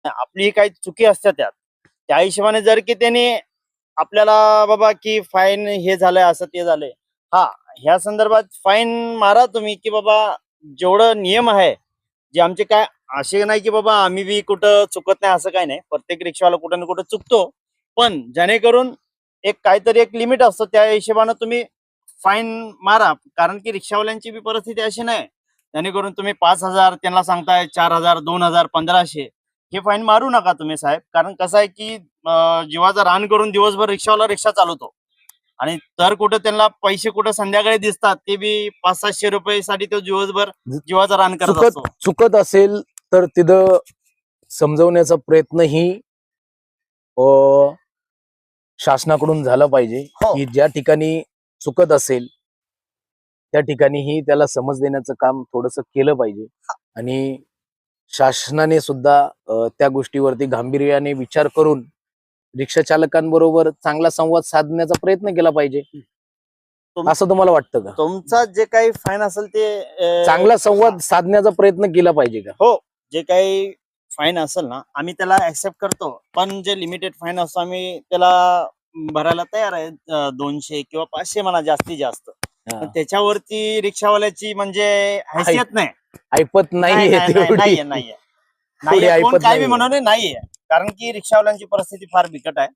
आपली काही चुकी असतात त्या हिशोबाने जर की त्यांनी आपल्याला बाबा की फाईन हे झालंय असं ते झालंय, हा ह्या संदर्भात फाईन मारा तुम्ही की बाबा जेवढं नियम आहे जे आमचे काय, असे नाही की बाबा आम्ही बी कुठं चुकत नाही असं काही नाही, प्रत्येक रिक्षावाला कुठं ना कुठं चुकतो, पण जेणेकरून एक काहीतरी एक लिमिट असतं त्या हिशोबानं तुम्ही फाईन मारा. कारण की रिक्षावाल्यांची बी परिस्थिती अशी नाही जेणेकरून तुम्ही 5,000 त्यांना सांगताय, 4,000, 2,000, 1,500 हे फाईन मारू नका तुम्ही साहेब. कारण कसं आहे की जीवाचा रान करून दिवसभर रिक्षावाला रिक्षा चालवतो आणि तर कुठं त्यांना पैसे कुठं संध्याकाळी दिसतात ते बी 500-700 रुपये साठी तो दिवसभर जीवाचा रान करत असतो. चुकत असेल तर तिथं समजवण्याचा प्रयत्नही शासनाकडून झाला पाहिजे हो. की ज्या ठिकाणी चुकत असेल त्या ठिकाणीही त्याला समज देण्याचं काम थोडंसं केलं पाहिजे आणि शासनाने सुद्धा त्या गोष्टीवरती गांभीर्याने विचार करून रिक्षा चालकांबरोबर चांगला संवाद साधण्याचा प्रयत्न केला पाहिजे, असं तुम्हाला वाटतं का? तुमचा जे काही फाईन असेल ते चांगला संवाद साधण्याचा प्रयत्न केला पाहिजे का? हो, जे काही फाईन असेल ना आम्ही त्याला ऍक्सेप्ट करतो, पण जे लिमिटेड फाईन असतो आम्ही त्याला भरायला तयार आहे. 200 किंवा 500 म्हणा जास्तीत जास्त, पण त्याच्यावरती रिक्षावाल्याची म्हणजे हैसियत नाही, ऐपत नाहीये नाहीये. कोण काय बी म्हणून नाहीये, कारण की रिक्षावाल्यांची परिस्थिती फार बिकट आहे.